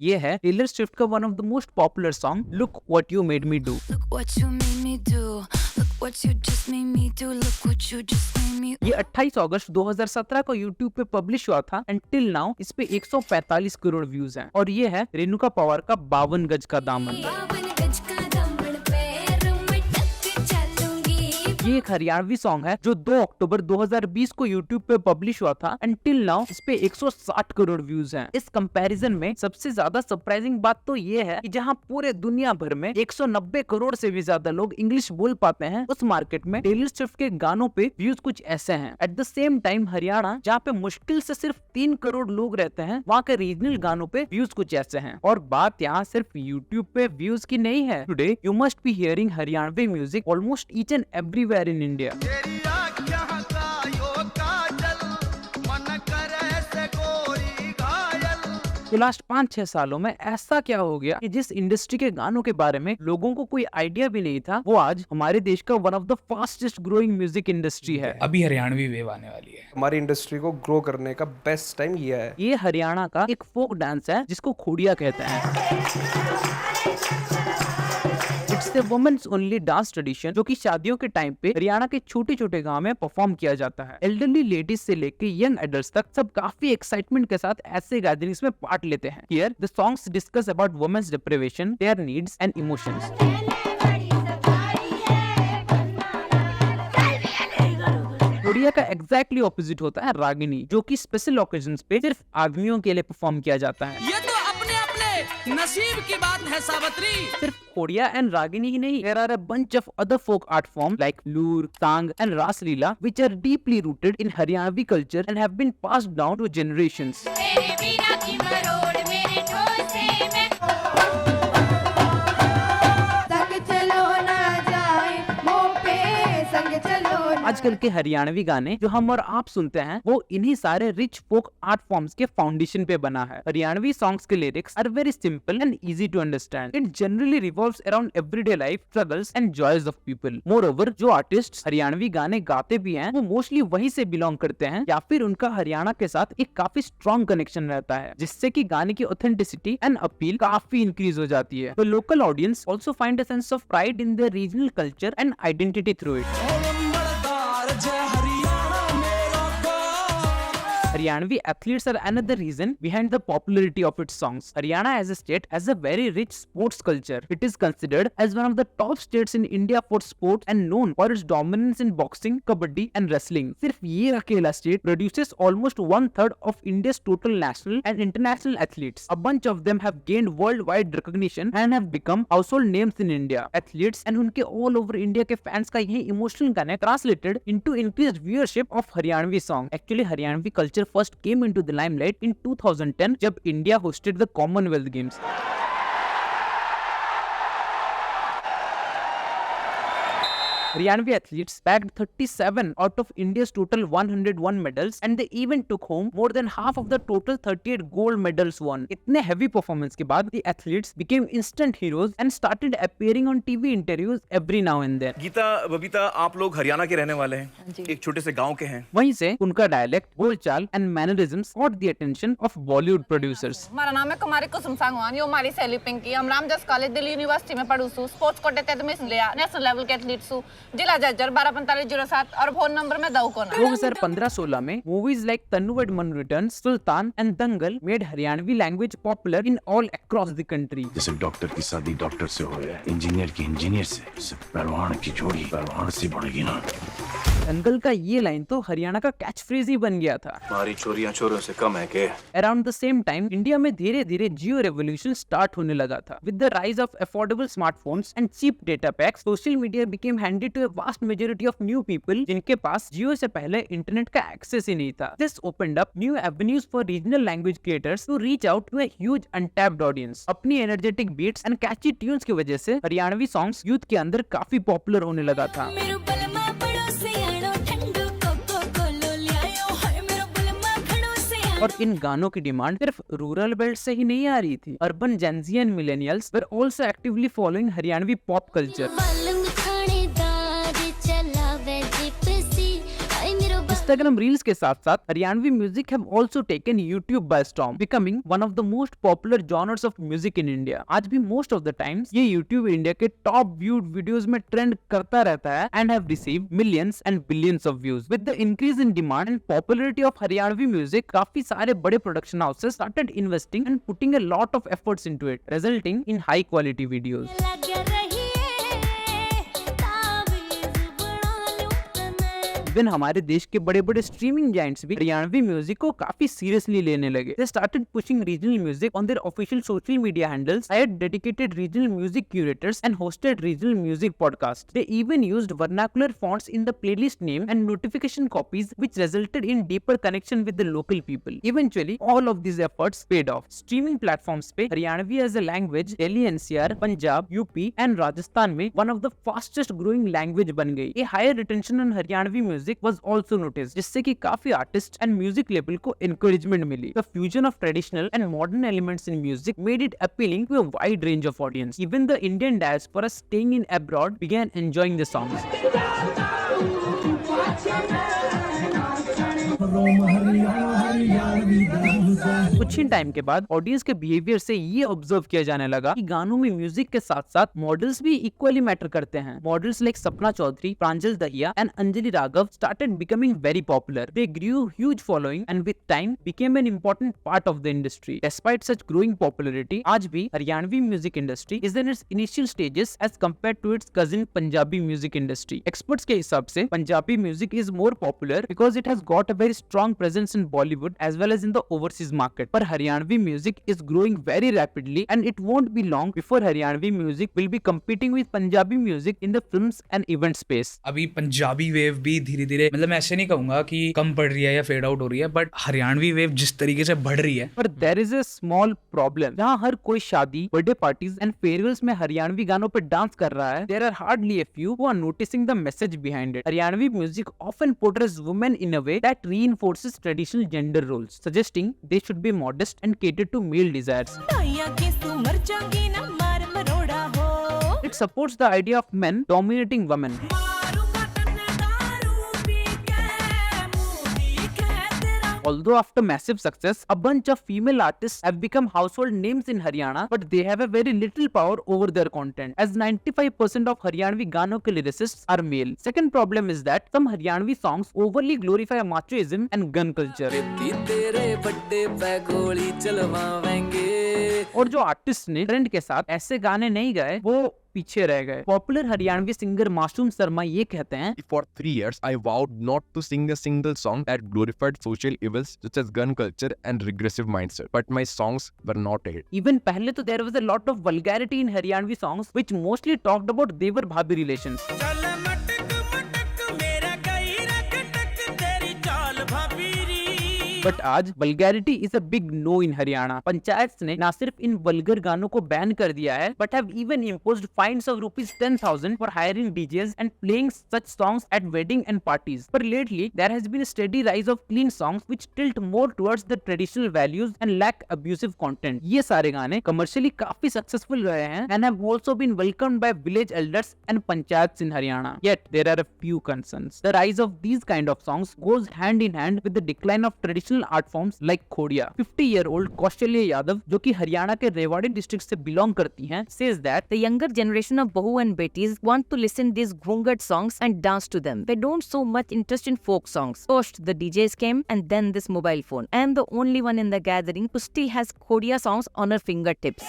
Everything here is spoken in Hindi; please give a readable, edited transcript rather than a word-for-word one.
ये है टेलर स्विफ्ट का one of the most popular song look what you made me do. ये 28 अगस्त 2017 को YouTube पे पब्लिश हुआ था एंड टिल नाउ इस पे 145 करोड़ व्यूज हैं। और ये है रेणुका पवार का 52 गज का दामन। ये एक हरियाणवी सॉन्ग है जो 2 अक्टूबर 2020 को YouTube पे पब्लिश हुआ था एंड टिल नाउ इस पे 160 करोड़ व्यूज हैं। इस कंपैरिजन में सबसे ज्यादा सरप्राइजिंग बात तो ये है कि जहां पूरे दुनिया भर में 190 करोड़ से भी ज्यादा लोग इंग्लिश बोल पाते हैं, उस मार्केट में टेलर स्विफ्ट के गानों पे व्यूज कुछ ऐसे हैं। At the same time Haryana, जहाँ पे मुश्किल से सिर्फ 3 करोड़ लोग रहते हैं, वहाँ के रीजनल गानों पे व्यूज कुछ ऐसे हैं। और बात यहाँ सिर्फ YouTube पे व्यूज की नहीं है। Today you must be hearing Haryanvi music almost each and everywhere in India. तो लास्ट 5-6 सालों में ऐसा क्या हो गया कि जिस इंडस्ट्री के गानों के बारे में लोगों को कोई आइडिया भी नहीं था, वो आज हमारे देश का one of the fastest growing music industry है। अभी हरियाणवी वेव आने वाली है। हमारी इंडस्ट्री को ग्रो करने का बेस्ट टाइम ये है। ये हरियाणा का एक फोक डांस है जिसको खोड़िया कहते हैं। It's a women's only dance tradition जो कि शादियों के टाइम पे हरियाणा के छोटे छोटे गांव में परफॉर्म किया जाता है। एल्डरली लेडीज से लेके यंग एडल्ट्स तक सब काफी एक्साइटमेंट के साथ ऐसे गैदरिंग्स में पार्ट लेते हैं। Here the songs discuss about women's deprivation, their needs and emotions. Khoriya का एग्जैक्टली ऑपोजिट होता है रागिनी, जो कि स्पेशल ओकेजन्स पे सिर्फ आदमियों के लिए परफॉर्म किया जाता है। ये तो अपने अपने नसीब की बात है सावित्री। सिर्फ खोड़िया एंड रागिनी ही नहीं, there are a bunch of other folk art forms like lure, Thang and रास लीला which are deeply rooted in Haryanvi culture and have been passed down to generations. आजकल के हरियाणवी गाने जो हम और आप सुनते हैं, वो इन्हीं सारे रिच फोक आर्ट फॉर्म्स के फाउंडेशन पे बना है। हरियाणवी सॉन्ग्स के lyrics are very simple and easy to understand. It generally revolves around everyday life, struggles and joys of people. Moreover, जो आर्टिस्ट हरियाणवी गाने गाते भी हैं, वो मोस्टली वहीं से बिलोंग करते हैं या फिर उनका हरियाणा के साथ एक काफी स्ट्रॉन्ग कनेक्शन रहता है, जिससे कि गाने की ऑथेंटिसिटी एंड अपील काफी इंक्रीज हो जाती है। The local audience also find a sense of pride in their regional culture and identity through it. Haryanvi athletes are another reason behind the popularity of its songs. Haryana as a state has a very rich sports culture. It is considered as one of the top states in India for sports and known for its dominance in boxing, kabaddi and wrestling. सिर्फ ये अकेला state produces almost 1/3 of India's total national and international athletes. A bunch of them have gained worldwide recognition and have become household names in India. Athletes and उनके all over India के fans का यही emotional connect translated into increased viewership of Haryanvi song. Actually, Haryanvi culture first came into the limelight in 2010 जब India hosted the Commonwealth Games. Haryanvi athletes bagged 37 out of India's total 101 medals and they even took home more than half of the total 38 gold medals won. इतने heavy performance के बाद the athletes became instant heroes and started appearing on TV interviews every now and then. Gita, Babita, आप लोग हरियाणा के रहने वाले हैं, एक छोटे से गांव के हैं। वहीं से उनका डायलेक्ट, बोलचाल and mannerisms caught the attention of Bollywood producers. हमारा नाम है कुमारी कुसुम सांगवान, यो हमारी सहेली पिंकी। हम रामदास कॉलेज दिल्ली यूनिवर्सिटी में पढ़ू सु, स्पोर्ट्स कोटे ते एडमिशन लिया, नेशनल लेवल के एथलीट सु, जिला जजर 124507 और फोन नंबर में दऊ कोना। 2015-16 में मूवीज लाइक तन्नू मन returns, sultan and Dangal made Haryanvi language popular in all across the country. जैसे डॉक्टर की शादी डॉक्टर से हो है, इंजीनियर की इंजीनियर से, पहलवान की जोड़ी पहलवान से बढ़ेगी ना। दंगल का ये लाइन तो हरियाणा का कैच फ्रेज ही बन गया था। हमारी चोरियां चोरों से कम है के। Around the same time India में धीरे धीरे जियो रेवोल्यूशन स्टार्ट होने लगा था। With the rise of affordable smartphones and cheap data packs, social media became handy to a vast majority of new people जिनके पास जियो से पहले इंटरनेट का एक्सेस ही नहीं था। This opened up new avenues for regional language creators to reach out to a huge untapped audience. अपनी energetic beats and catchy tunes की वजह से हरियाणवी सॉन्ग्स यूथ के अंदर काफी पॉपुलर होने लगा था। और इन गानों की डिमांड सिर्फ रूरल बेल्ट से ही नहीं आ रही थी। Urban Gen Z and millennials were also actively following Haryanvi pop culture. Instagram Reels के साथ साथ Haryanvi music have also taken YouTube by storm, becoming one of the most popular genres of music in India. आज भी most of the times ये YouTube इंडिया के top viewed videos में trend करता रहता है and have received millions and billions of views. With the increase in demand and popularity of Haryanvi music, काफी सारे बड़े production houses started investing and putting a lot of efforts into it, resulting in high quality videos. Even हमारे देश के बड़े बड़े स्ट्रीमिंग जायंट्स भी हरियाणवी म्यूजिक को काफी सीरियसली लेने लगे. They started pushing regional music on their official social media handles, hired dedicated regional music curators and hosted regional music podcasts. They even used vernacular fonts in the playlist name and notification copies, which resulted in deeper connection with the local people. Eventually, all of these efforts paid off. Streaming platforms पे Haryanvi as a language Delhi NCR, Punjab, UP and Rajasthan में one of the fastest growing language बन गई. A higher retention on Haryanvi music was also noticed, जिससे कि काफी आर्टिस्ट एंड म्यूजिक लेबल को encouragement मिली. The fusion of traditional and modern elements in music made it appealing to a wide range of audience. Even the Indian diaspora staying in abroad began enjoying the songs. कुछ ही टाइम के बाद ऑडियंस के बिहेवियर से ये ऑब्जर्व किया जाने लगा कि गानों में म्यूजिक के साथ साथ मॉडल्स भी इक्वली मैटर करते हैं. Models like Sapna Chaudhary, Pranjal Dahiya and Anjali Raghav started becoming very popular. They grew huge following and with time became an important part of the industry. Despite such growing popularity, आज भी Haryanvi music industry is in its initial stages as compared to its cousin Punjabi music industry. Experts के हिसाब से Punjabi music is more popular because it has got a very strong presence in Bollywood as well as in the overseas market. पर Haryanvi music is growing very rapidly and it won't be long before Haryanvi music will be competing with Punjabi music in the films and event space. अभी पंजाबी वेव भी धीरे धीरे, मतलब मैं ऐसे नहीं कहूंगा कि कम पड़ रही है या फेड आउट हो रही है, बट हरियाणवी वेव जिस तरीके से बढ़ रही है. पर there is a small problem. जहाँ हर कोई शादी, बर्थडे पार्टीज एंड फेयरवेल्स में हरियाणवी गानों पर डांस कर रहा है, there are hardly a few who are noticing the message behind it. Haryanvi music often portrays women in a way that reinforces traditional gender roles, suggesting they should be modest and cater to male desires. It supports the idea of men dominating women. Although after massive success, a bunch of female artists have become household names in Haryana, but they have a very little power over their content, as 95% of Haryanvi gaano ke lyricists are male. Second problem is that some Haryanvi songs overly glorify machoism and gun culture. और जो आर्टिस्ट ने ट्रेंड के साथ ऐसे गाने नहीं गाए, वो पीछे रह गए. पॉपुलर हरियाणवी सिंगर मासूम शर्मा ये कहते हैं, For 3 years, I vowed not to sing a single song that glorified social evils such as gun culture and regressive mindset. But my songs were not a hit. even पहले तो there was a lot of vulgarity in Haryanvi songs which mostly talked about देवर भाभी relations. बट आज vulgarity is a big no इन हरियाणा. पंचायत ने न सिर्फ इन वल्गर गानों को बैन कर दिया है, but have even imposed fines of ₹10,000 for hiring DJs and playing such songs at wedding and parties. पर lately there has been a steady rise of clean songs which tilt more towards the traditional values and lack abusive content. ये सारे गाने कमर्शियली काफी सक्सेसफुल रहे हैं and have also been welcomed by village elders and panchayats in Haryana. Yet there are a few concerns. The rise of these kind of songs goes hand in hand with the decline of traditional art forms like Khoriya. 50-year-old Kaushalya Yadav, जो कि हरियाणा के रेवाड़ी डिस्ट्रिक्ट से बिलोंग करती हैं, says that the younger generation of Bahu and Betis want to listen these ghungat songs and dance to them. They don't so much interest in folk songs. First the DJs came and then this mobile phone. I am the only one in the gathering who still has Khodia songs on her fingertips.